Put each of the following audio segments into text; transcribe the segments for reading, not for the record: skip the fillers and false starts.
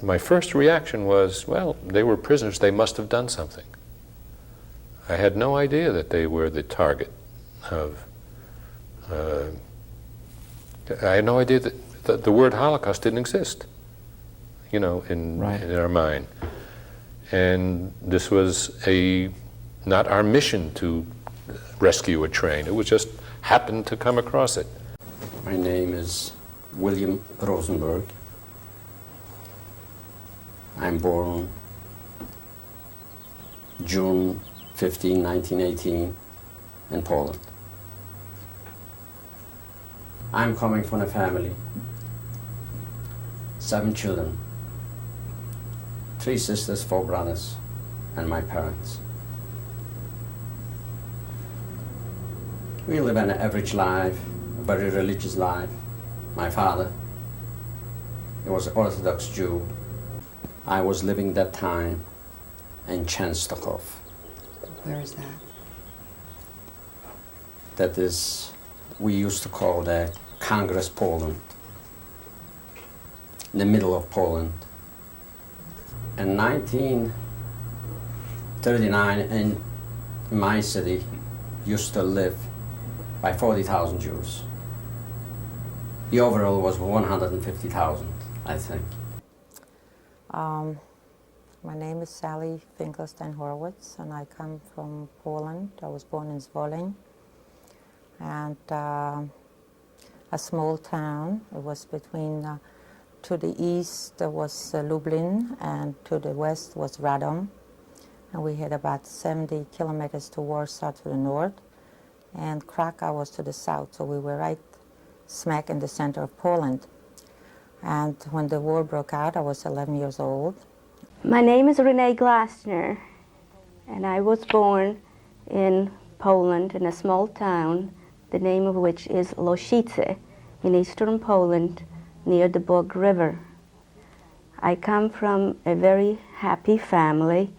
my first reaction was, well, they were prisoners, they must have done something. I had no idea that they were the target of, I had no idea that the word Holocaust didn't exist, you know, in our mind. And this was not our mission to rescue a train. It was just happened to come across it. My name is William Rosenberg. I'm born June 15, 1918 in Poland. I'm coming from a family, 7 children, 3 sisters, 4 brothers, and my parents. We live an average life, a very religious life. My father, he was an Orthodox Jew. I was living that time in Częstochow. Where is that? That is, we used to call that Congress Poland, in the middle of Poland. In 1939, in my city, used to live by 40,000 Jews. The overall was 150,000, I think. My name is Sally Finkelstein Horowitz, and I come from Poland. I was born in Zwolle, and a small town. It was between, to the east there was Lublin, and to the west was Radom. And we had about 70 kilometers to Warsaw to the north, and Krakow was to the south, so we were right smack in the center of Poland. And when the war broke out, I was 11 years old. My name is Renee Glasner, and I was born in Poland in a small town, the name of which is Losice, in eastern Poland, near the Bug River. I come from a very happy family.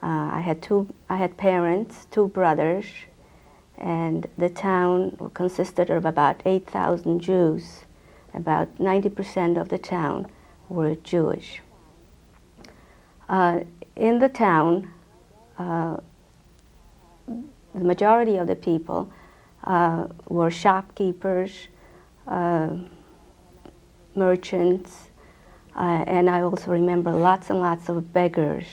I had parents, 2 brothers, and the town consisted of about 8,000 Jews. About 90% of the town were Jewish. In the town, the majority of the people were shopkeepers, merchants, and I also remember lots and lots of beggars.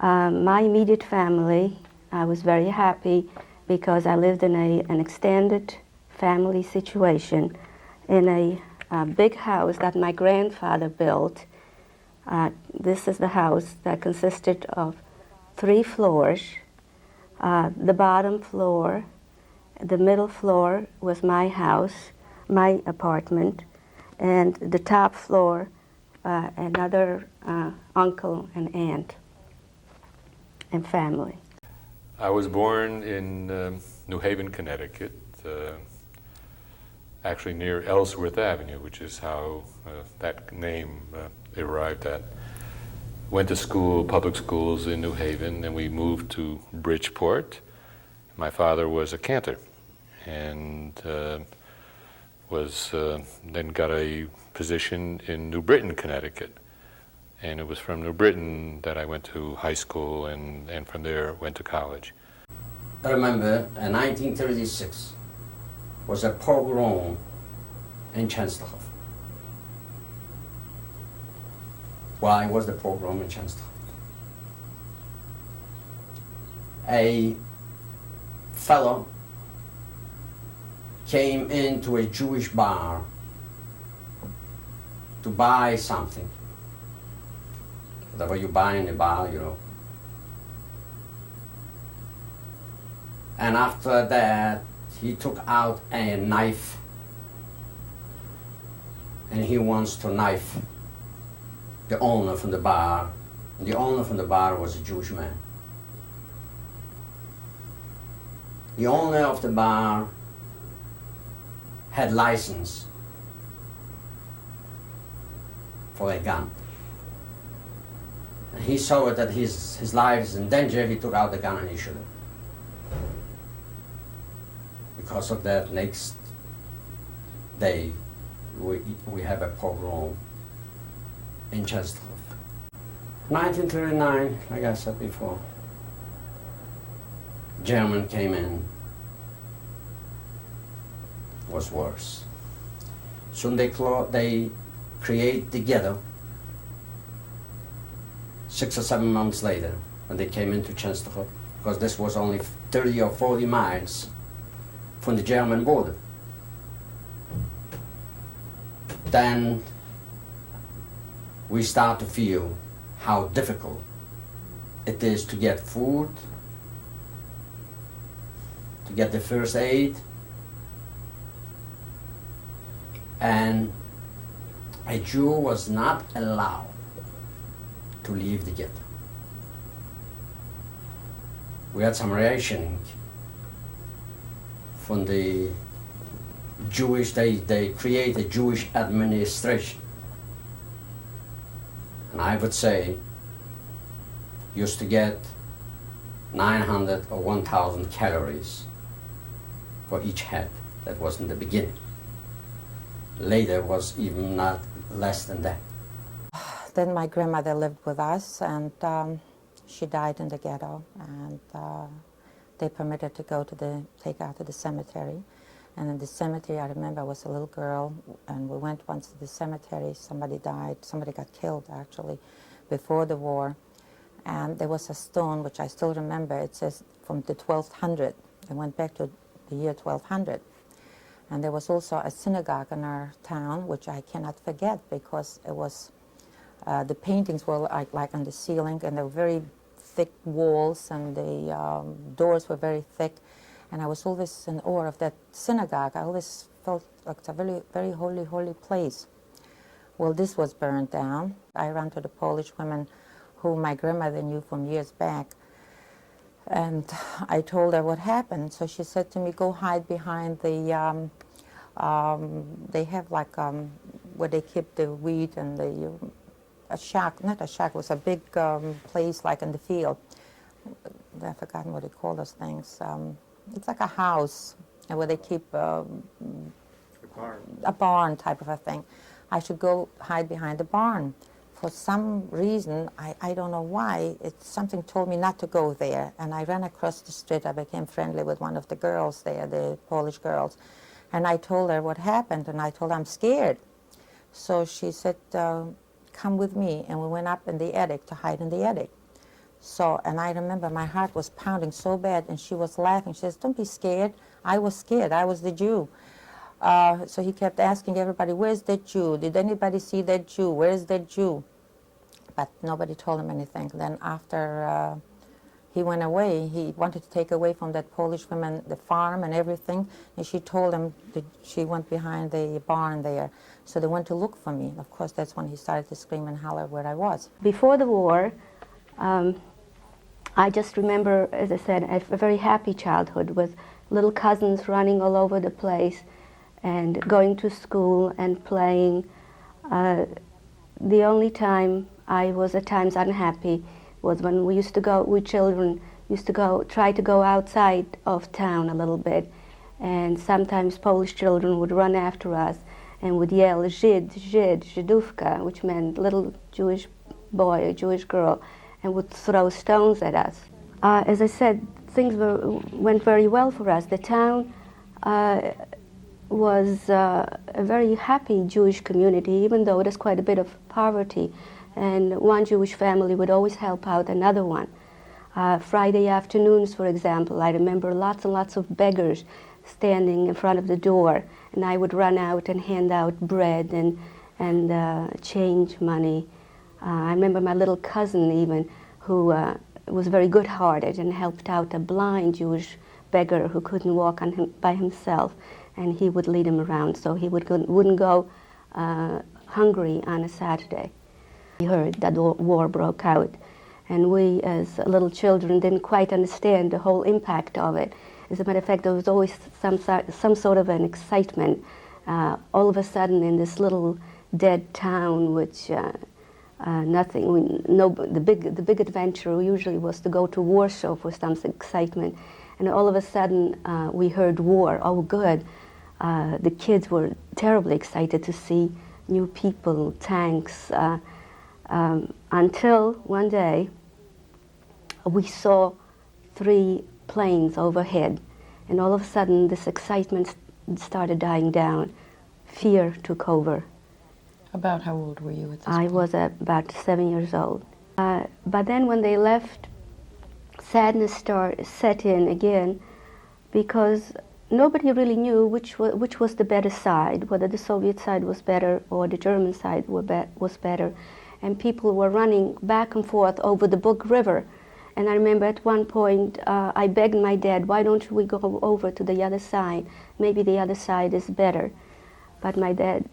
My immediate family, I was very happy because I lived in an extended family situation in a big house that my grandfather built. This is the house that consisted of 3 floors. The bottom floor, the middle floor was my house, my apartment, and the top floor, another uncle and aunt and family. I was born in New Haven, Connecticut, actually near Ellsworth Avenue, which is how that name arrived at. Went to school, public schools in New Haven, and we moved to Bridgeport. My father was a cantor, and then got a position in New Britain, Connecticut. And it was from New Britain that I went to high school, and from there went to college. I remember in 1936 was a pogrom in Częstochow. Why was the pogrom in Częstochow? A fellow came into a Jewish bar to buy something. Whatever you buy in a bar, you know. And after that, he took out a knife, and he wants to knife the owner from the bar. And the owner from the bar was a Jewish man. The owner of the bar had license for a gun. And he saw that his life is in danger. He took out the gun and he shot him. Because of that, next day we have a pogrom in Częstochowa. 1939, like I said before, German came in, was worse. Soon they create the ghetto. 6 or 7 months later, when they came into Częstochowa, because this was only 30 or 40 miles from the German border. Then we start to feel how difficult it is to get food, to get the first aid, and a Jew was not allowed to leave the ghetto. We had some rationing from the Jewish, they create a Jewish administration. And I would say, used to get 900 or 1,000 calories for each head. That was in the beginning. Later was even not less than that. Then my grandmother lived with us, and she died in the ghetto, and they permitted to go to take her to the cemetery. And in the cemetery, I remember I was a little girl, and we went once to the cemetery. Somebody died, somebody got killed actually, before the war. And there was a stone, which I still remember, it says from the 1200. It went back to the year 1200. And there was also a synagogue in our town, which I cannot forget, because it was, the paintings were like on the ceiling, and they were very thick walls, and the doors were very thick. And I was always in awe of that synagogue. I always felt like it's a very, very holy, holy place. Well, this was burned down. I ran to the Polish women who my grandmother knew from years back, and I told her what happened. So she said to me, go hide behind the, they have like where they keep the wheat and a shack, not a shack, it was a big place like in the field. I've forgotten what they call those things. It's like a house where they keep a barn type of a thing. I should go hide behind the barn. For some reason, I don't know why, something told me not to go there. And I ran across the street. I became friendly with one of the girls there, the Polish girls. And I told her what happened, and I told her I'm scared. So she said, come with me. And we went up in the attic to hide in the attic. So, and I remember my heart was pounding so bad, and she was laughing. She says, don't be scared. I was scared. I was the Jew. So he kept asking everybody, where's that Jew? Did anybody see that Jew? Where's that Jew? But nobody told him anything. Then after he went away, he wanted to take away from that Polish woman the farm and everything, and she told him that she went behind the barn there. So they went to look for me. Of course, that's when he started to scream and holler where I was. Before the war, I just remember, as I said, a very happy childhood with little cousins running all over the place and going to school and playing. The only time I was at times unhappy was when we children used to try to go outside of town a little bit, and sometimes Polish children would run after us and would yell, Żyd, Żyd, Żydówka, which meant little Jewish boy or Jewish girl, and would throw stones at us. As I said, things went very well for us. The town was a very happy Jewish community, even though it is quite a bit of poverty. And one Jewish family would always help out another one. Friday afternoons, for example, I remember lots and lots of beggars standing in front of the door, and I would run out and hand out bread and change money. I remember my little cousin even, who was very good-hearted and helped out a blind Jewish beggar who couldn't walk by himself, and he would lead him around so he wouldn't go hungry on a Saturday. We heard that war broke out, and we as little children didn't quite understand the whole impact of it. As a matter of fact, there was always some sort of an excitement. All of a sudden in this little dead town, which the big adventure usually was to go to Warsaw for some excitement, and all of a sudden we heard war. Oh, good. The kids were terribly excited to see new people, tanks, Until one day we saw 3 planes overhead, and all of a sudden this excitement started dying down. Fear took over. About how old were you at this I point? was about 7 years old. But then when they left, sadness set in again, because nobody really knew which was the better side, whether the Soviet side was better or the German side was better. And people were running back and forth over the Bug River. And I remember at one point I begged my dad, why don't we go over to the other side? Maybe the other side is better. But my dad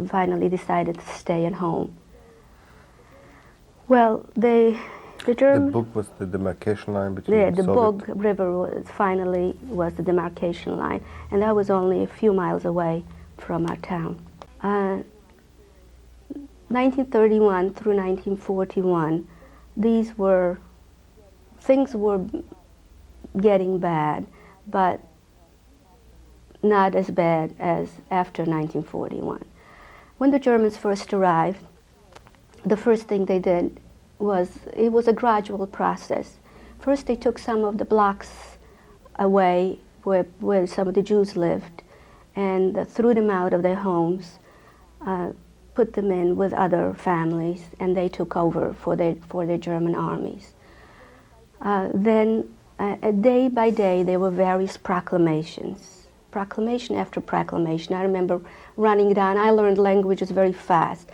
finally decided to stay at home. Well, the German... The Bug was the demarcation line between the Soviet... Bug River finally was the demarcation line, and that was only a few miles away from our town. 1931 through 1941, things were getting bad, but not as bad as after 1941. When the Germans first arrived, the first thing they did was, it was a gradual process. First they took some of the blocks away where some of the Jews lived and threw them out of their homes, put them in with other families, and they took over for their German armies. Then day by day there were various proclamations, proclamation after proclamation. I remember running down, I learned languages very fast.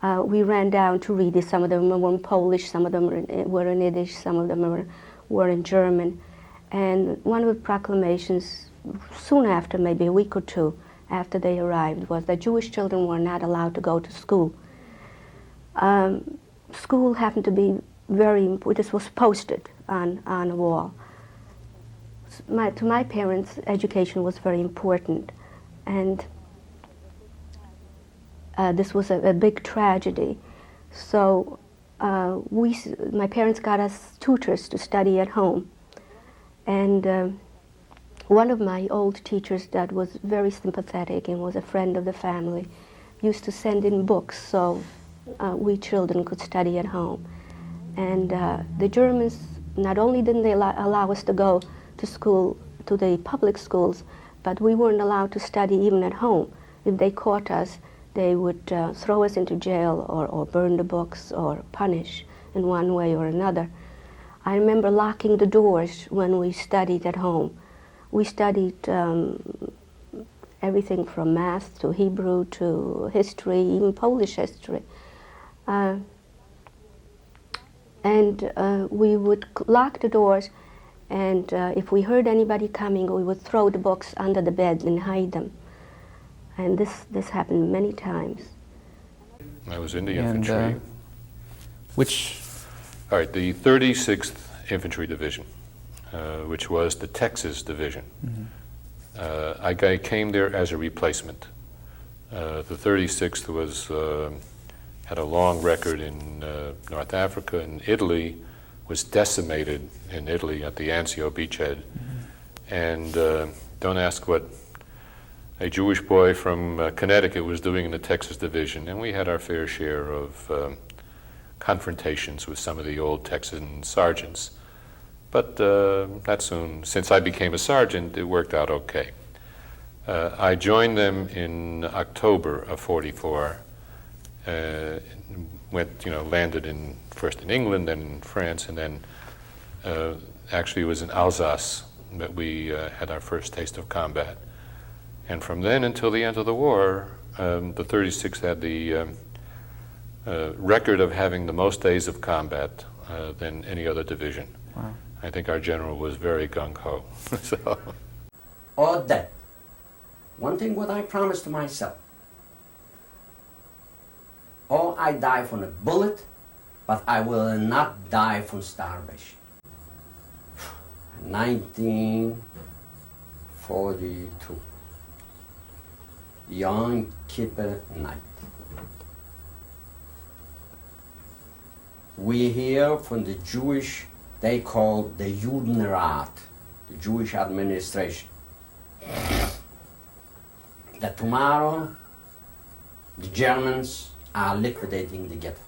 We ran down to read it. Some of them were in Polish, some of them were in Yiddish, some of them were in German. And one of the proclamations, soon after, maybe a week or two after they arrived, was that Jewish children were not allowed to go to school. School happened to be very important. This was posted on a wall. To my parents, education was very important, and this was a big tragedy. So my parents got us tutors to study at home. And one of my old teachers that was very sympathetic and was a friend of the family used to send in books so we children could study at home. And the Germans, not only didn't they allow us to go to school, to the public schools, but we weren't allowed to study even at home. If they caught us, they would throw us into jail or burn the books or punish in one way or another. I remember locking the doors when we studied at home. We studied everything from math to Hebrew to history, even Polish history. And we would lock the doors, and if we heard anybody coming, we would throw the books under the bed and hide them. And this happened many times. I was in the infantry. Which? All right, the 36th Infantry Division, which was the Texas Division. Mm-hmm. I came there as a replacement. The 36th was had a long record in North Africa, and Italy was decimated in Italy at the Anzio beachhead. Mm-hmm. And don't ask what a Jewish boy from Connecticut was doing in the Texas Division, and we had our fair share of confrontations with some of the old Texan sergeants. But that soon, since I became a sergeant, it worked out okay. I joined them in October of '44. Landed first in England, then in France, and then actually it was in Alsace that we had our first taste of combat. And from then until the end of the war, the 36th had the record of having the most days of combat than any other division. Wow. I think our general was very gung-ho. So. Or death. One thing what I promised to myself. Or I die from a bullet, but I will not die from starvation. 1942. Yom Kippur night. We hear from the Jewish, they call the Judenrat, the Jewish administration, that tomorrow the Germans are liquidating the ghetto.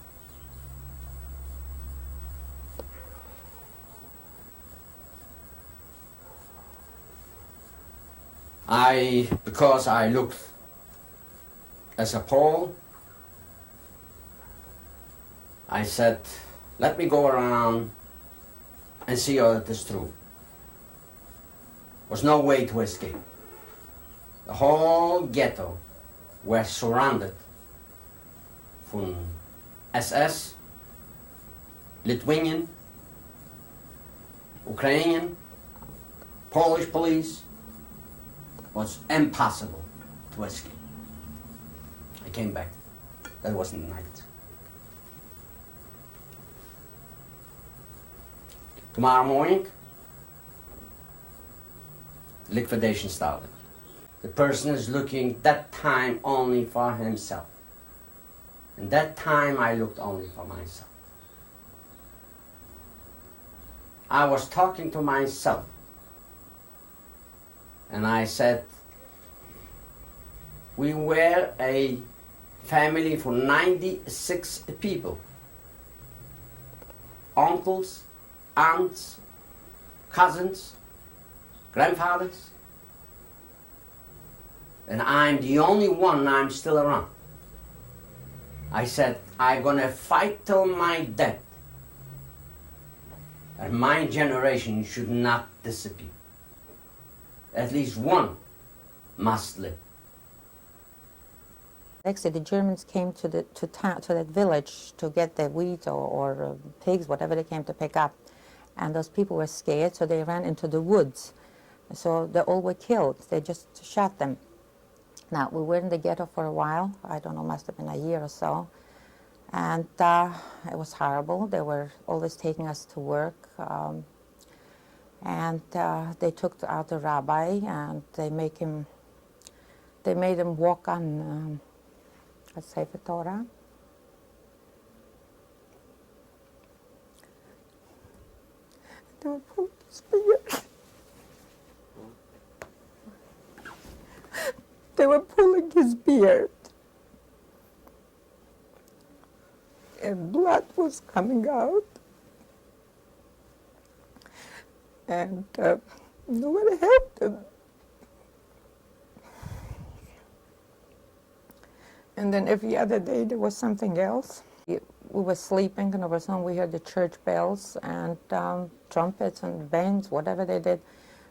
Because I looked as a Pole, I said, let me go around and see how it is true. There was no way to escape. The whole ghetto were surrounded from SS, Lithuanian, Ukrainian, Polish police. It was impossible to escape. I came back. That was the night. Tomorrow morning, liquidation started. The person is looking that time only for himself. And that time I looked only for myself. I was talking to myself. And I said, we were a family for 96 people. Uncles, aunts, cousins, grandfathers. And I'm the only one I'm still around. I said, I'm gonna fight till my death. And my generation should not disappear. At least one must live. Actually, the Germans came to that village to get their wheat or pigs, whatever they came to pick up. And those people were scared, so they ran into the woods. So they all were killed. They just shot them. Now, we were in the ghetto for a while. I don't know, must have been a year or so. And it was horrible. They were always taking us to work. And they took out the rabbi, and they made him walk on a Sefer Torah. They were pulling his beard. They were pulling his beard. And blood was coming out. And nobody helped him. And then every other day there was something else. We were sleeping, and all of a sudden we heard the church bells and trumpets and bands, whatever they did.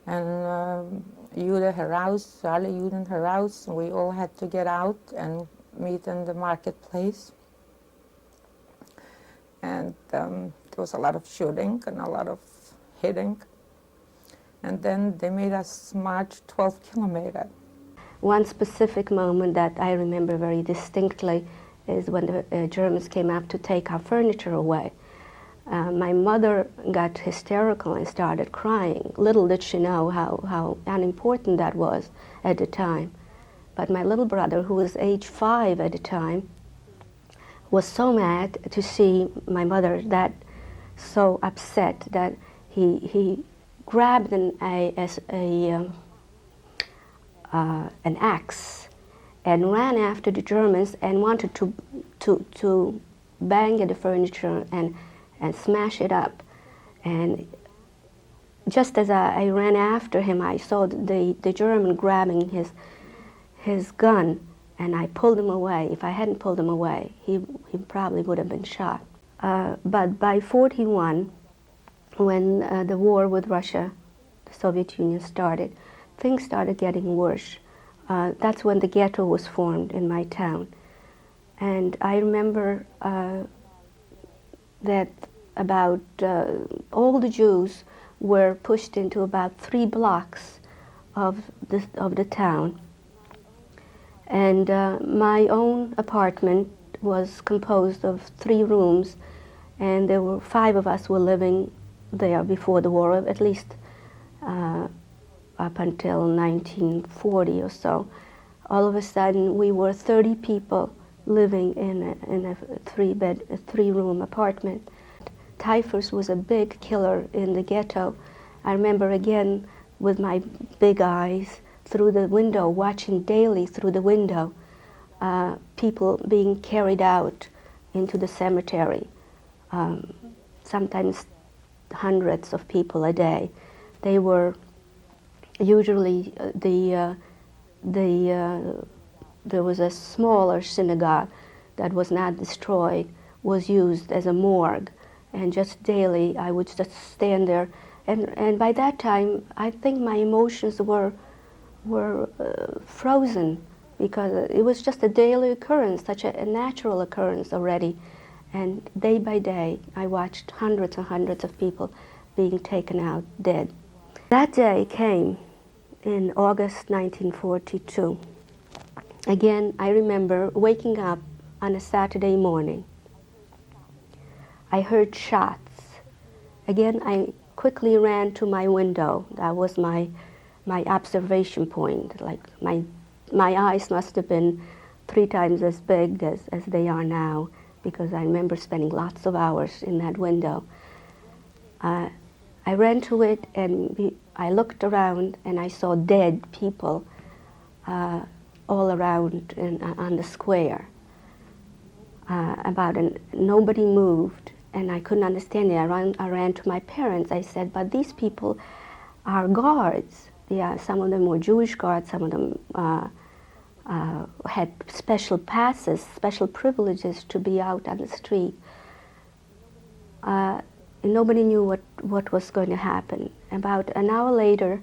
And Jude heraus, alle Juden heraus, and we all had to get out and meet in the marketplace. And there was a lot of shooting and a lot of hitting. And then they made us march 12 kilometers. One specific moment that I remember very distinctly is when the Germans came up to take our furniture away. My mother got hysterical and started crying. Little did she know how unimportant that was at the time. But my little brother, who was age 5 at the time, was so mad to see my mother that so upset that he grabbed an axe and ran after the Germans and wanted to bang at the furniture and smash it up. And just as I ran after him, I saw the German grabbing his gun, and I pulled him away. If I hadn't pulled him away, he probably would have been shot. But by 1941, when the war with Russia, the Soviet Union, started, things started getting worse. That's when the ghetto was formed in my town. And I remember that about all the Jews were pushed into about 3 blocks of the town. And my own apartment was composed of 3 rooms, and there were 5 of us were living there before the war, at least up until 1940 or so. All of a sudden, we were 30 people living in a 3-room apartment. Typhus was a big killer in the ghetto. I remember again with my big eyes through the window, watching daily through the window, people being carried out into the cemetery, sometimes hundreds of people a day. They were usually the there was a smaller synagogue that was not destroyed, was used as a morgue. And just daily, I would just stand there. And by that time, I think my emotions were frozen, because it was just a daily occurrence, such a natural occurrence already. And day by day, I watched hundreds and hundreds of people being taken out dead. That day came in August 1942. Again, I remember waking up on a Saturday morning. I heard shots. Again, I quickly ran to my window. That was my observation point. Like my eyes must have been 3 times as big as they are now, because I remember spending lots of hours in that window. I ran to it, and I looked around, and I saw dead people all around on the square. Nobody moved, and I couldn't understand it. I ran to my parents. I said, but these people are guards. Yeah, some of them were Jewish guards, some of them had special passes, special privileges to be out on the street. Nobody knew what was going to happen. About an hour later,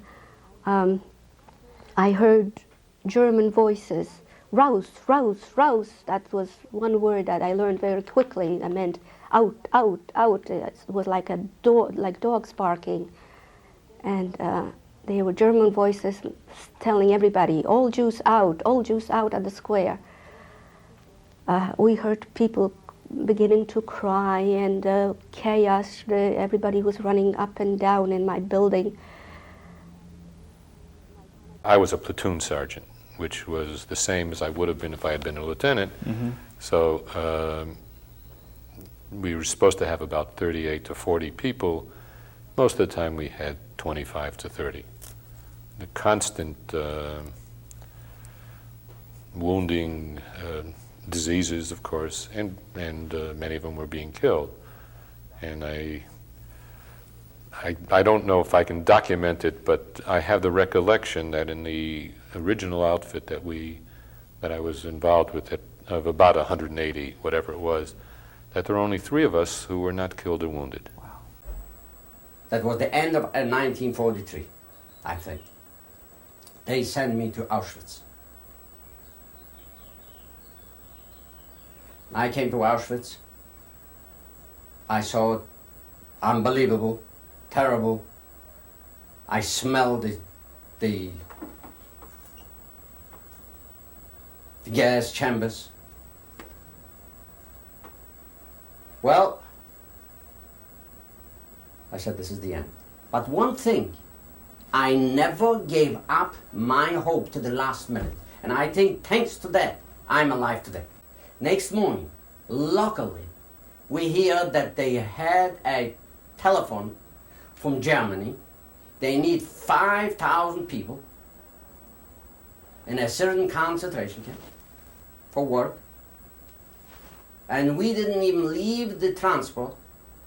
I heard German voices, raus, raus, raus. That was one word that I learned very quickly. That meant out, out, out. It was like like dogs barking. And they were German voices telling everybody, all Jews out on the square. We heard people beginning to cry, and chaos. Everybody was running up and down in my building. I was a platoon sergeant, which was the same as I would have been if I had been a lieutenant. Mm-hmm. So we were supposed to have about 38 to 40 people. Most of the time we had 25 to 30. The constant wounding, diseases, of course, and many of them were being killed. And I don't know if I can document it, but I have the recollection that in the original outfit that I was involved with, of about 180, whatever it was, that there were only 3 of us who were not killed or wounded. Wow. That was the end of 1943, I think. They sent me to Auschwitz. I came to Auschwitz. I saw it, unbelievable, terrible. I smelled the gas chambers. Well, I said, this is the end. But one thing, I never gave up my hope to the last minute. And I think thanks to that, I'm alive today. Next morning, luckily, we hear that they had a telephone from Germany. They need 5,000 people in a certain concentration camp for work. And we didn't even leave the transport.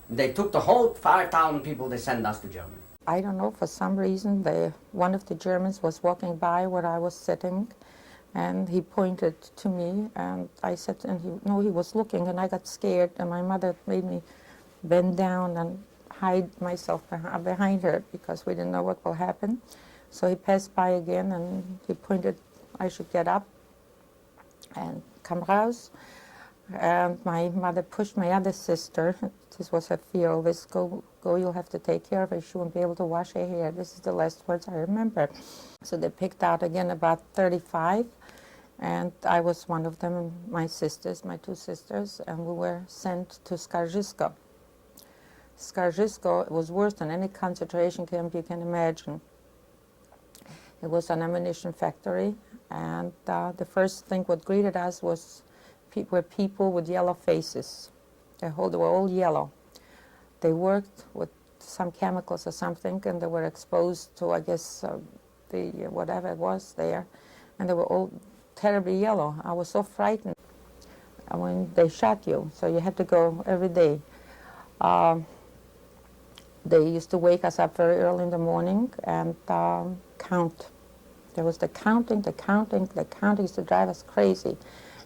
They took the whole 5,000 people, they sent us to Germany. I don't know, for some reason, one of the Germans was walking by where I was sitting, and he pointed to me, and I said, and he was looking, and I got scared, and my mother made me bend down and hide myself behind her, because we didn't know what will happen. So he passed by again, and he pointed I should get up and come raus. And my mother pushed my other sister. This was her fear always, go, you'll have to take care of her. She won't be able to wash her hair. This is the last words I remember. So they picked out again about 35, and I was one of them, my sisters, my 2 sisters, and we were sent to Skaržisko. Skaržisko was worse than any concentration camp you can imagine. It was an ammunition factory, and the first thing what greeted us were people with yellow faces. They were all yellow. They worked with some chemicals or something, and they were exposed to, I guess, whatever it was there, and they were all terribly yellow. I was so frightened when they shot you, so you had to go every day. They used to wake us up very early in the morning and count There was the counting used to drive us crazy.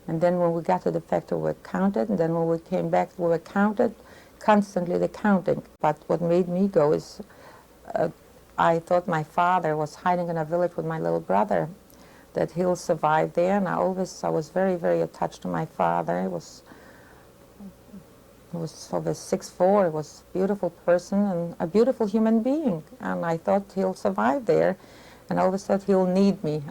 And then when we got to the factory, we were counted, and then when we came back, we were counted, constantly the counting. But what made me go is I thought my father was hiding in a village with my little brother, that he'll survive there, and I was very, very attached to my father. He was over 6'4", he was a beautiful person and a beautiful human being, and I thought he'll survive there, and I always thought he'll need me.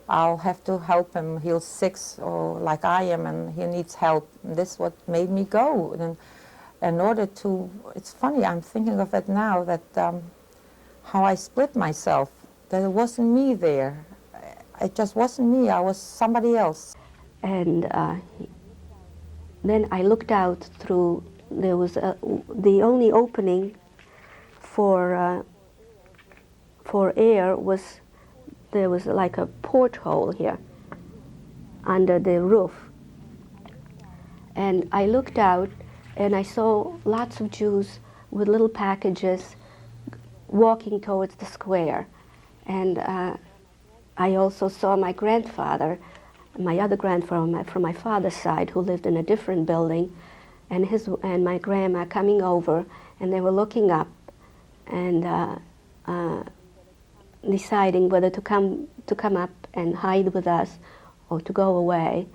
I'll have to help him. He's 6, or like I am, and he needs help. And this is what made me go. And in order to, it's funny, I'm thinking of it now, that how I split myself, that it wasn't me there. It just wasn't me, I was somebody else. And then I looked out through, there was the only opening for air was, there was like a porthole here under the roof. And I looked out and I saw lots of Jews with little packages walking towards the square. And I also saw my grandfather, my other grandfather from my father's side, who lived in a different building, and my grandma coming over, and they were looking up and deciding whether to come up and hide with us or to go away.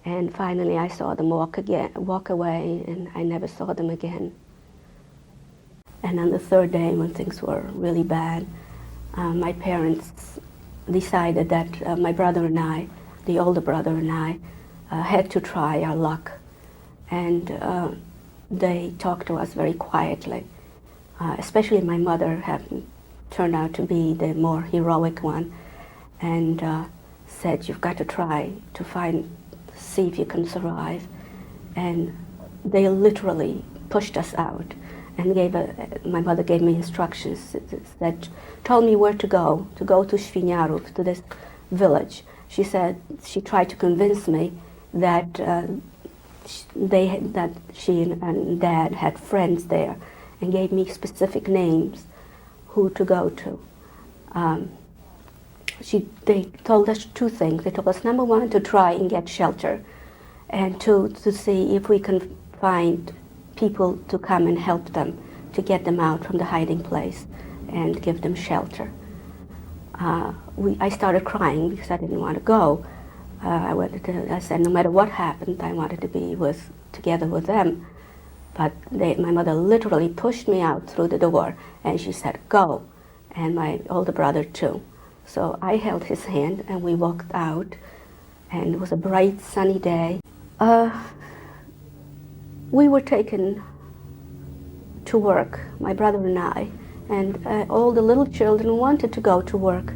And finally I saw them walk away, and I never saw them again. And on the third day, when things were really bad, my parents decided that my brother and I, the older brother and I, had to try our luck. And they talked to us very quietly, especially my mother happened turned out to be the more heroic one, and said, "You've got to try to see if you can survive." And they literally pushed us out and my mother gave me instructions that told me where to go to Świniarów, to this village. She said, she tried to convince me that she and Dad had friends there, and gave me specific names who to go to. They told us two things. They told us, number one, to try and get shelter, and two, to see if we can find people to come and help them, to get them out from the hiding place and give them shelter. I started crying because I didn't want to go. I said, no matter what happened, I wanted to be together with them. But my mother literally pushed me out through the door, and she said, "Go," and my older brother too. So I held his hand, and we walked out, and it was a bright, sunny day. We were taken to work, my brother and I, and all the little children wanted to go to work,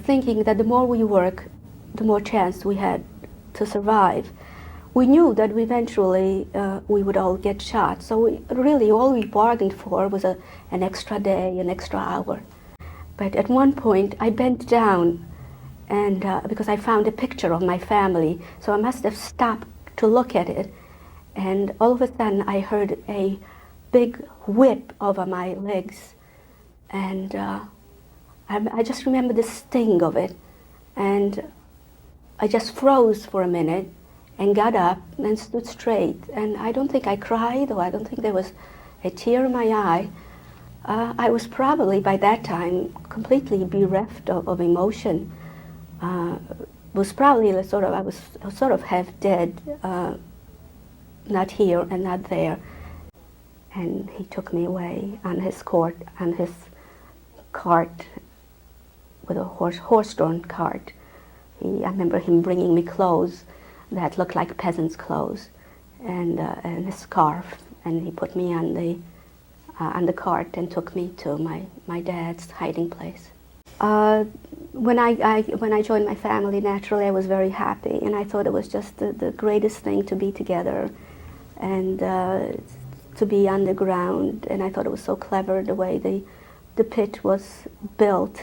thinking that the more we work, the more chance we had to survive. We knew that eventually we would all get shot, so all we bargained for was an extra day, an extra hour. But at one point I bent down, and because I found a picture of my family, so I must have stopped to look at it, and all of a sudden I heard a big whip over my legs, and I just remember the sting of it, and I just froze for a minute and got up and stood straight. And I don't think I cried, or I don't think there was a tear in my eye. I was probably by that time completely bereft of emotion. Was probably I was sort of half dead, not here and not there. And he took me away on his cart with a horse-drawn cart. I remember him bringing me clothes that looked like peasants' clothes, and a scarf, and he put me on the cart and took me to my dad's hiding place. When I joined my family, naturally I was very happy, and I thought it was just the greatest thing to be together and to be underground, and I thought it was so clever the way the pit was built.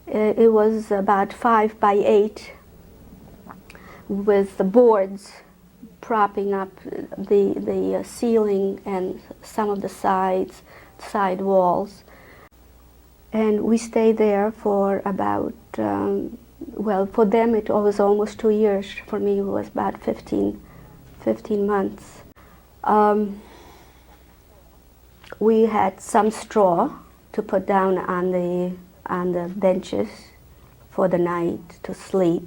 It was about 5 by 8 with the boards propping up the ceiling and some of the side walls. And we stayed there for about, well, for them it was almost 2 years. For me it was about 15 months. We had some straw to put down on the benches for the night to sleep.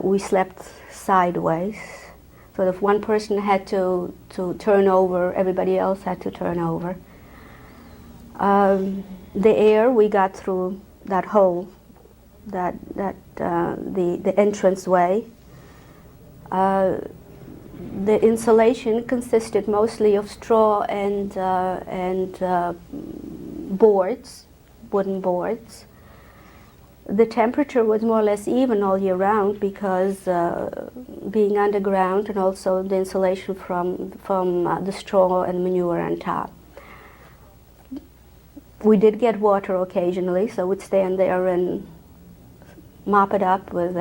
We slept sideways, so if one person had to turn over, everybody else had to turn over. The air, we got through that hole, the entranceway. The insulation consisted mostly of straw and boards, wooden boards. The temperature was more or less even all year round because being underground, and also the insulation from the straw and manure on top. We did get water occasionally, so we'd stand there and mop it up with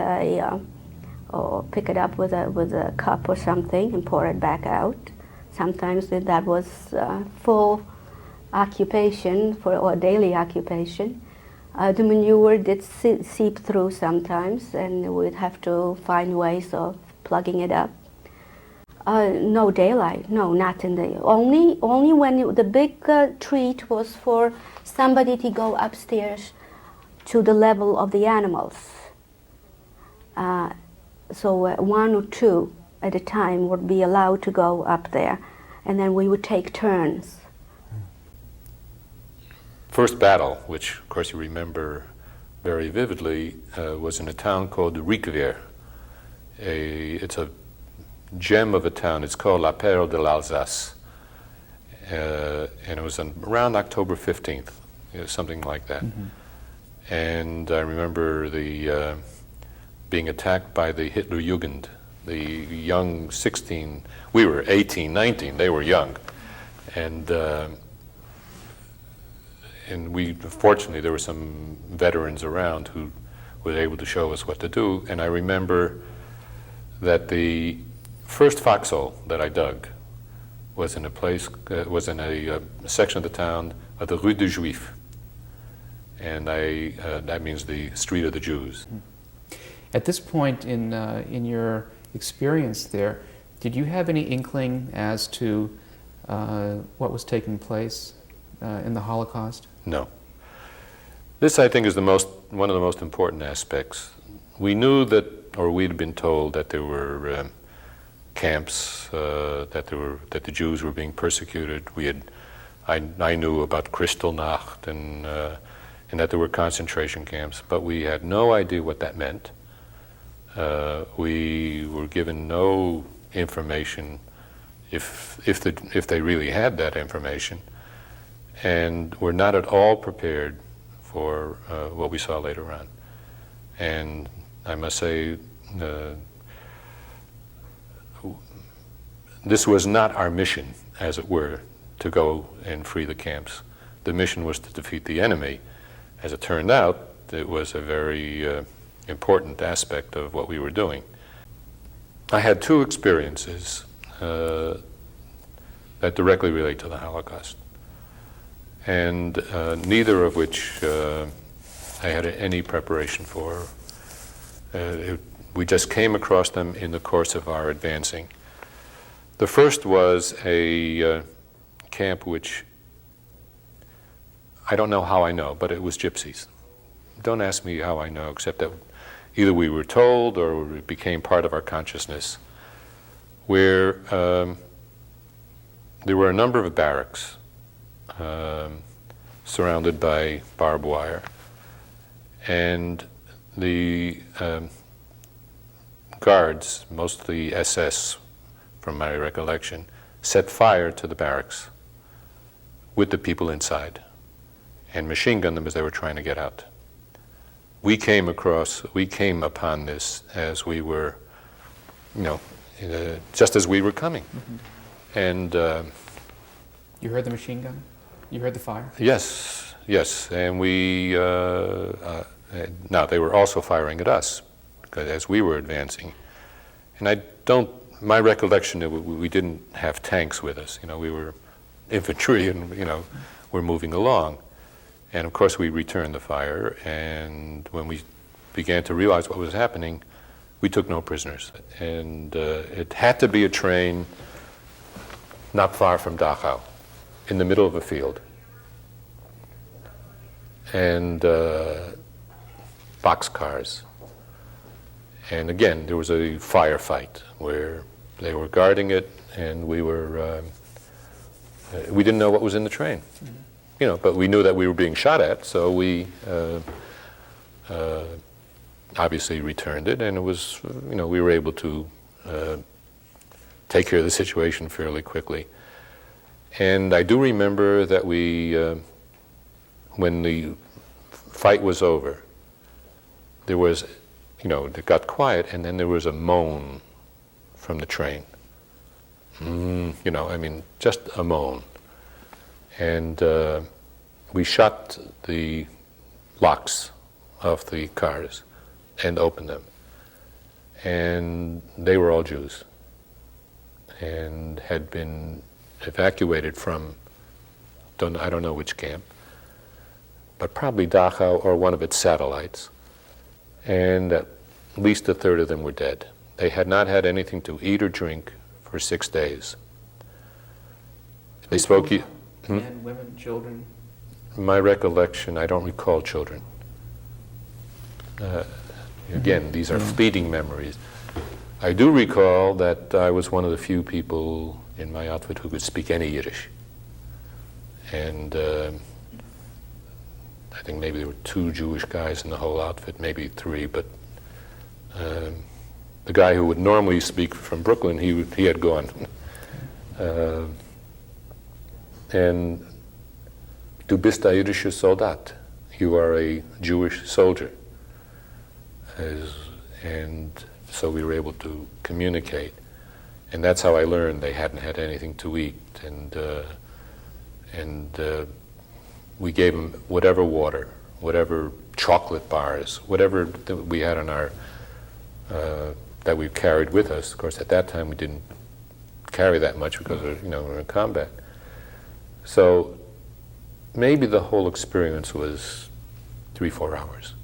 or pick it up with a cup or something and pour it back out. Sometimes that was full occupation or daily occupation. The manure did seep through sometimes, and we'd have to find ways of plugging it up. No daylight, no, not in the, only when the big treat was for somebody to go upstairs to the level of the animals. So one or two at a time would be allowed to go up there, and then we would take turns. First battle, which of course you remember very vividly, was in a town called Riquevier. It's a gem of a town. It's called La Perle de l'Alsace. And it was around October 15th, something like that. Mm-hmm. And I remember being attacked by the Hitler Jugend, the young 16, we were 18, 19, they were young. And we, fortunately, there were some veterans around who were able to show us what to do. And I remember that the first foxhole that I dug was in a place, was in a section of the town of the Rue des Juifs. And that means the Street of the Jews. At this point in your experience there, did you have any inkling as to what was taking place in the Holocaust? No. This, I think, is one of the most important aspects. We knew that, or we'd been told that there were camps, that the Jews were being persecuted. I knew about Kristallnacht and that there were concentration camps, but we had no idea what that meant. We were given no information, if they really had that information, and were not at all prepared for what we saw later on. And I must say, this was not our mission, as it were, to go and free the camps. The mission was to defeat the enemy. As it turned out, it was a very important aspect of what we were doing. I had two experiences that directly relate to the Holocaust, and neither of which I had any preparation for. We just came across them in the course of our advancing. The first was a camp which, I don't know how I know, but it was gypsies. Don't ask me how I know, except that either we were told or it became part of our consciousness, where there were a number of barracks surrounded by barbed wire, and the guards, mostly SS from my recollection, set fire to the barracks with the people inside and machine gunned them as they were trying to get out. We came upon this as we were, just as we were coming. Mm-hmm. And you heard the machine gun? You heard the fire? Yes, and we, now they were also firing at us as we were advancing. And my recollection, we didn't have tanks with us. We were infantry and, we're moving along. And of course we returned the fire, and when we began to realize what was happening, we took no prisoners. And it had to be a train not far from Dachau, in the middle of a field. And boxcars. And again, there was a firefight where they were guarding it, and we didn't know what was in the train. Mm-hmm. You know, but we knew that we were being shot at, so we obviously returned it, and it was, you know, we were able to take care of the situation fairly quickly. And I do remember that we, when the fight was over, there was, you know, it got quiet, and then there was a moan from the train. You know, I mean, just a moan. And we shut the locks of the cars and opened them. And they were all Jews and had been evacuated from, I don't know which camp, but probably Dachau or one of its satellites. And at least a third of them were dead. They had not had anything to eat or drink for 6 days. They spoke... Men, women, children? My recollection, I don't recall children. Again, these are fleeting memories. I do recall that I was one of the few people in my outfit who could speak any Yiddish. And I think maybe there were 2 Jewish guys in the whole outfit, maybe 3, but the guy who would normally speak from Brooklyn, he had gone. And du bist ein jüdischer Soldat. You are a Jewish soldier. And so we were able to communicate. And that's how I learned they hadn't had anything to eat. And we gave them whatever water, whatever chocolate bars, whatever that we had on our, that we carried with us. Of course, at that time we didn't carry that much because we were in combat. So maybe the whole experience was 3-4 hours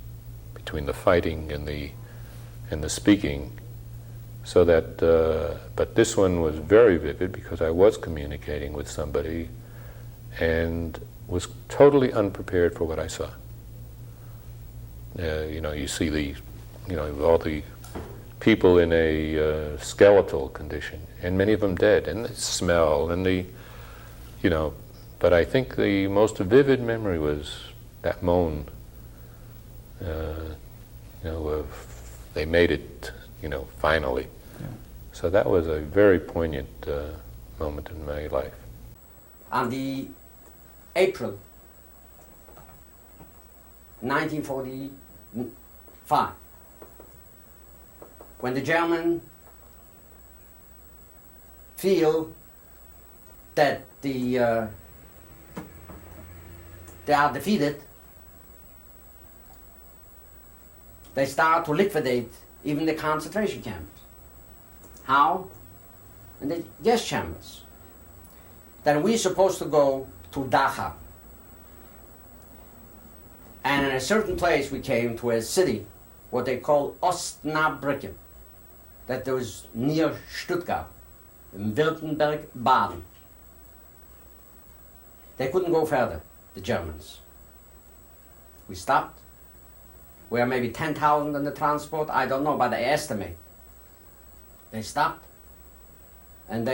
between the fighting and the speaking. So that, but this one was very vivid because I was communicating with somebody and was totally unprepared for what I saw. You see all the people in a skeletal condition, and many of them dead, and the smell, and but I think the most vivid memory was that moan, of they made it, finally. Yeah. So that was a very poignant moment in my life. On the April 1945, when the Germans feel that they are defeated, they start to liquidate even the concentration camps. How? In the gas chambers. Then we're supposed to go to Dachau. And in a certain place we came to a city, what they call Osnabrücken, that was near Stuttgart, in Württemberg, Baden. They couldn't go further, the Germans. We stopped. We are maybe 10,000 in the transport, I don't know, but I estimate. They stopped, and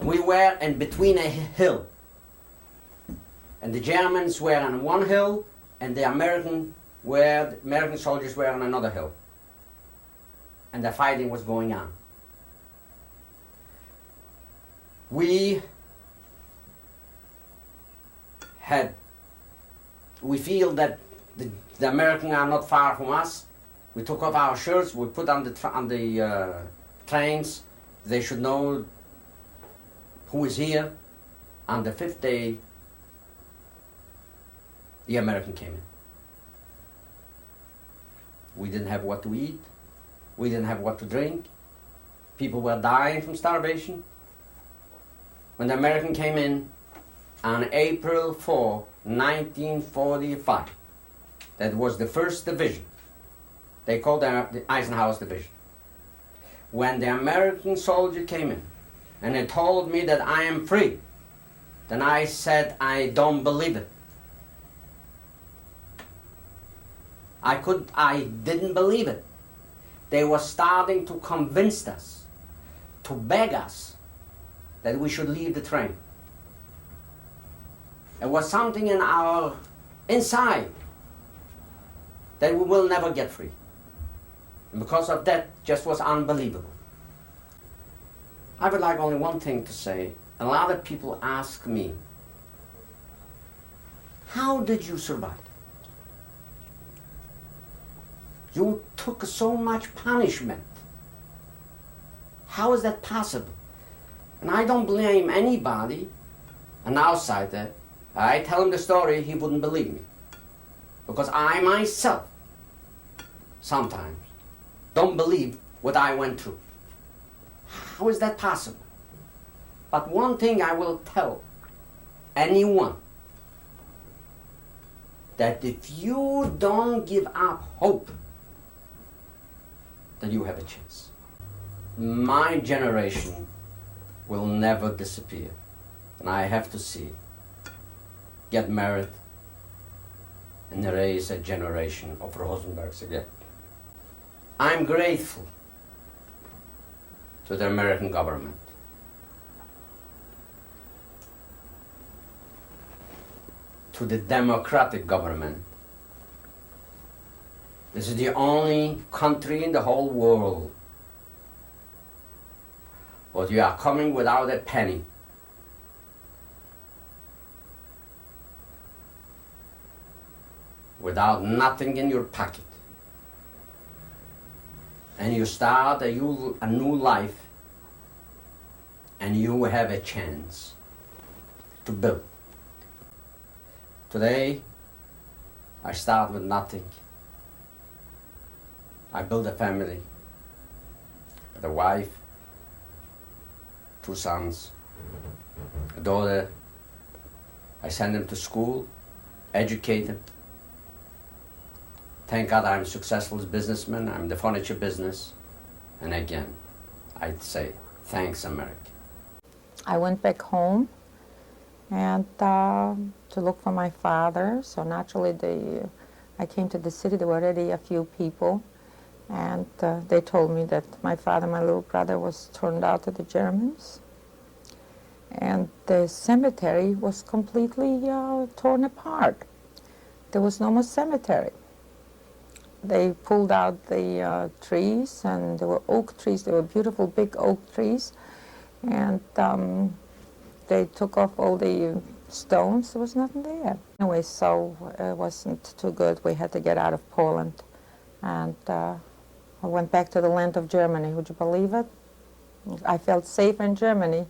we were in between a hill. And the Germans were on one hill, and the American soldiers were on another hill. And the fighting was going on. We feel that the Americans are not far from us. We took off our shirts, we put on the trains. They should know who is here. On the 5th day, the American came in. We didn't have what to eat. We didn't have what to drink. People were dying from starvation. When the American came in, on April 4, 1945. That was the 1st Division. They called it the Eisenhower's Division. When the American soldier came in and he told me that I am free, then I said, I don't believe it. I didn't believe it. They were starting to convince us, to beg us that we should leave the train. It was something in our inside that we will never get free. And because of that, just was unbelievable. I would like only one thing to say. A lot of people ask me, how did you survive? You took so much punishment. How is that possible? And I don't blame anybody, an outsider. I tell him the story, he wouldn't believe me. Because I myself, sometimes, don't believe what I went through. How is that possible? But one thing I will tell anyone, that if you don't give up hope, then you have a chance. My generation will never disappear. And I have to see, get married, and raise a generation of Rosenbergs again. I'm grateful to the American government. To the democratic government. This is the only country in the whole world where you are coming without a penny. Without nothing in your pocket. And you start a new life, and you have a chance to build. Today, I start with nothing. I build a family with a wife, 2 sons, a daughter. I send them to school, educate them. Thank God I'm a successful businessman. I'm in the furniture business. And again, I'd say, thanks, America. I went back home and to look for my father. So naturally, I came to the city. There were already a few people. And they told me that my father, my little brother, was turned out to the Germans. And the cemetery was completely torn apart. There was no more cemetery. They pulled out the trees, and there were oak trees. They were beautiful big oak trees. And they took off all the stones. There was nothing there. Anyway, so it wasn't too good. We had to get out of Poland. And I went back to the land of Germany. Would you believe it? I felt safe in Germany,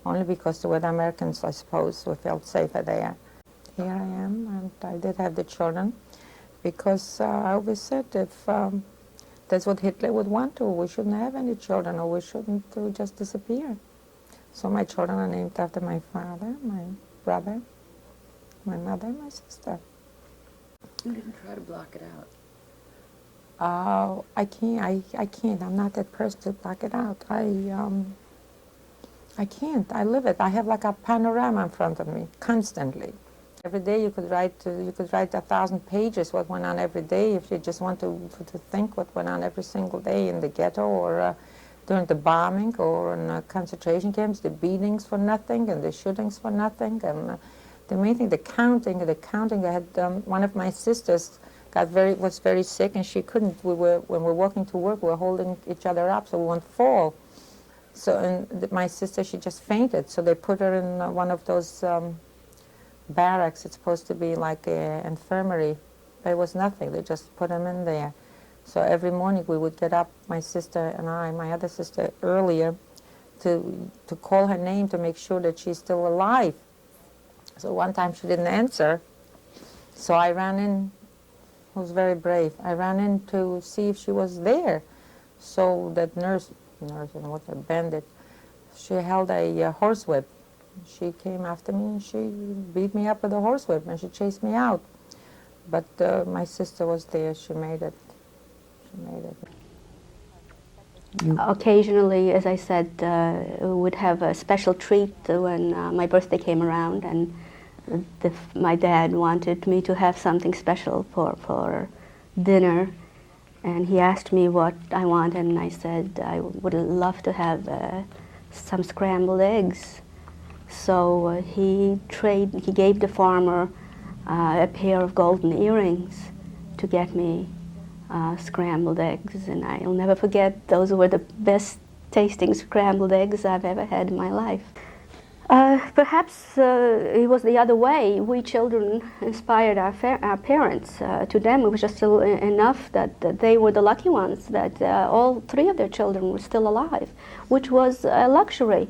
only because there were the Americans, I suppose. We felt safer there. Here I am, and I did have the children, because I always said if that's what Hitler would want to, we shouldn't have any children, or we shouldn't just disappear. So my children are named after my father, my brother, my mother, and my sister. You didn't try to block it out. I can't. I'm not that person to block it out. I can't. I live it. I have like a panorama in front of me constantly. Every day you could write 1,000 pages what went on every day if you just want to think what went on every single day in the ghetto, or during the bombing, or in concentration camps, the beatings for nothing and the shootings for nothing, and the main thing, the counting. I had one of my sisters was very sick, and she couldn't. When we were walking to work, we were holding each other up so we wouldn't fall. So, and my sister, she just fainted. So they put her in one of those barracks. It's supposed to be like an infirmary. There was nothing. They just put him in there. So every morning we would get up, my sister and I, my other sister earlier, to call her name to make sure that she's still alive. So one time she didn't answer. So I ran in. I was very brave. I ran in to see if she was there. So that nurse, what's a bandit, she held a horsewhip. She came after me and she beat me up with a horsewhip and she chased me out. But my sister was there. She made it. She made it. Occasionally, as I said, we would have a special treat when my birthday came around, and my dad wanted me to have something special for dinner, and he asked me what I wanted, and I said I would love to have some scrambled eggs. So he gave the farmer a pair of golden earrings to get me scrambled eggs, and I'll never forget, those were the best tasting scrambled eggs I've ever had in my life. Perhaps it was the other way. We children inspired our parents. To them, it was just enough that they were the lucky ones, that all three of their children were still alive, which was a luxury.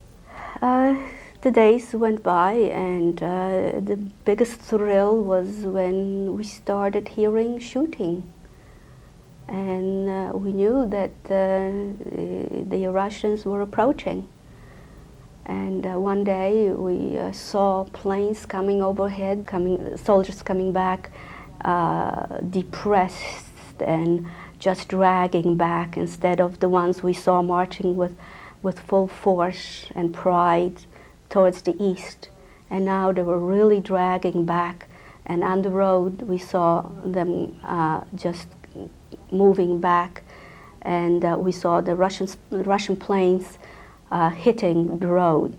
The days went by, and the biggest thrill was when we started hearing shooting. And we knew that the Russians were approaching. And one day we saw planes coming overhead, soldiers coming back, depressed and just dragging back, instead of the ones we saw marching with full force and pride towards the east. And now they were really dragging back, and on the road we saw them just moving back, and we saw the Russian planes hitting the road.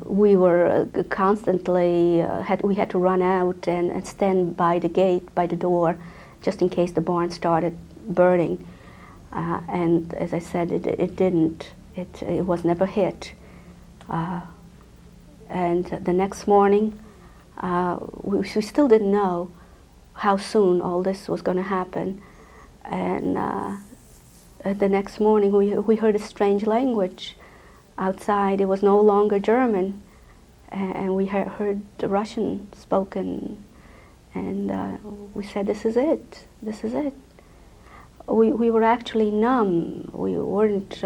We were constantly, we had to run out and stand by the gate, by the door, just in case the barn started burning. And as I said, it was never hit. And the next morning, we still didn't know how soon all this was going to happen. And the next morning we heard a strange language outside. It was no longer German, and we heard the Russian spoken, and we said, this is it, this is it. We were actually numb. We weren't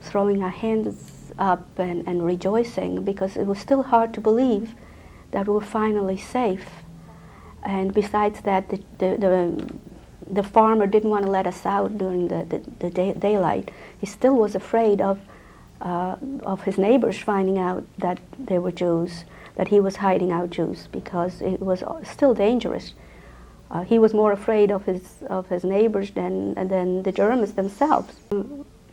throwing our hands up and rejoicing, because it was still hard to believe that we were finally safe. And besides that, the farmer didn't want to let us out during the daylight. He still was afraid of his neighbors finding out that they were Jews, that he was hiding out Jews, because it was still dangerous. He was more afraid of his neighbors than the Germans themselves.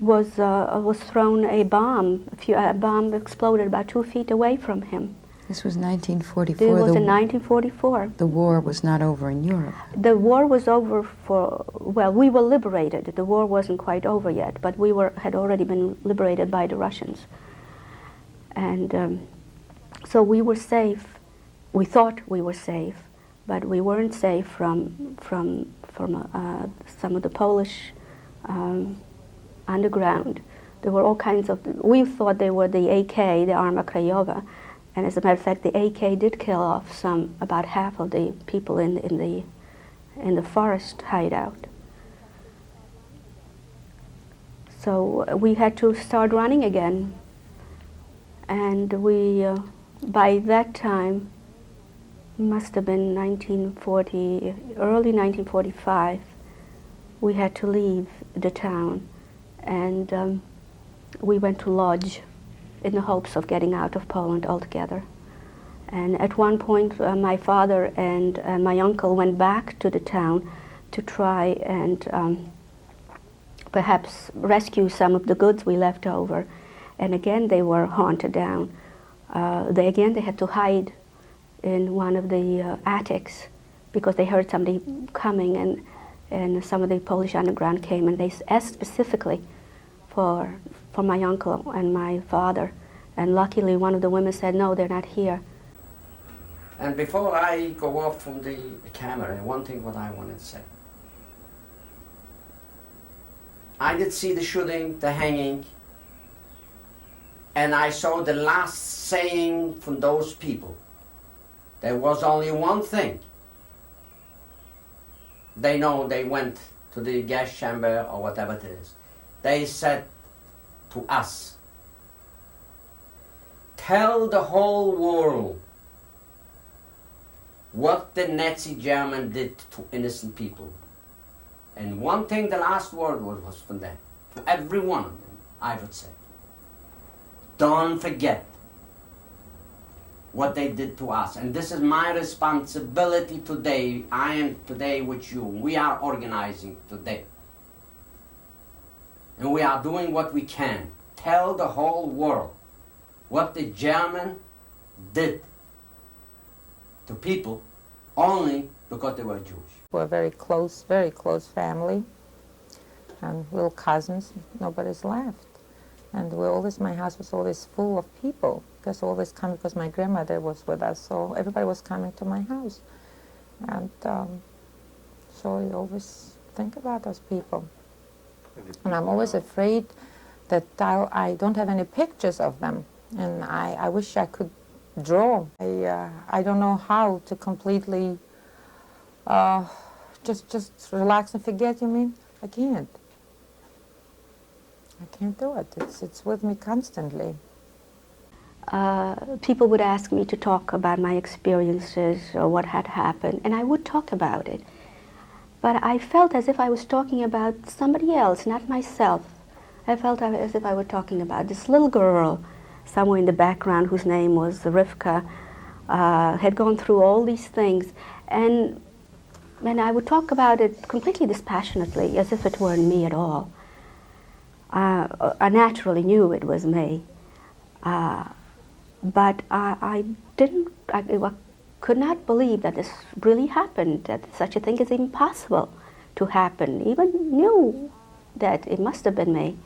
Was thrown a bomb. A bomb exploded about 2 feet away from him. This was 1944. It was in 1944. The war was not over in Europe. The war was over we were liberated. The war wasn't quite over yet, but we had already been liberated by the Russians. And so we were safe. We thought we were safe, but we weren't safe from some of the Polish underground. There were all kinds of, we thought they were the AK, the Armia Krajowa. And as a matter of fact, the AK did kill off about half of the people in the forest hideout. So we had to start running again. And we, by that time, must have been early 1945, we had to leave the town. And we went to lodge in the hopes of getting out of Poland altogether. And at one point, my father and my uncle went back to the town to try and perhaps rescue some of the goods we left over. And again, they were hunted down. They had to hide in one of the attics because they heard somebody coming, and some of the Polish underground came, and they asked specifically for my uncle and my father. And luckily, one of the women said, no, they're not here. And before I go off from the camera, one thing what I wanted to say. I did see the shooting, the hanging, and I saw the last saying from those people. There was only one thing. They know they went to the gas chamber or whatever it is. They said to us, tell the whole world what the Nazi German did to innocent people. And one thing, the last word was from them, to every one of them, I would say. Don't forget what they did to us. And this is my responsibility today. I am today with you. We are organizing today. And we are doing what we can. Tell the whole world what the German did to people only because they were Jewish. We're very close family, and little cousins. Nobody's left. And my house was always full of people, because always coming, because my grandmother was with us, so everybody was coming to my house. And so I always think about those people. And I'm always afraid that I don't have any pictures of them, and I wish I could draw. I don't know how to completely just relax and forget, you mean? I can't. I can't do it. It's with me constantly. People would ask me to talk about my experiences or what had happened, and I would talk about it. But I felt as if I was talking about somebody else, not myself. I felt as if I were talking about this little girl somewhere in the background whose name was Rivka, had gone through all these things. And I would talk about it completely dispassionately, as if it weren't me at all. I naturally knew it was me. But I could not believe that this really happened, that such a thing is even possible to happen. Even knew that it must have been me.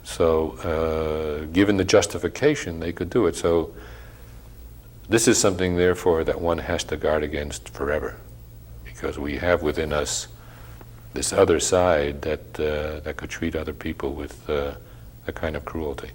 So, given the justification, they could do it. So, this is something, therefore, that one has to guard against forever, because we have within us this other side that could treat other people with a kind of cruelty.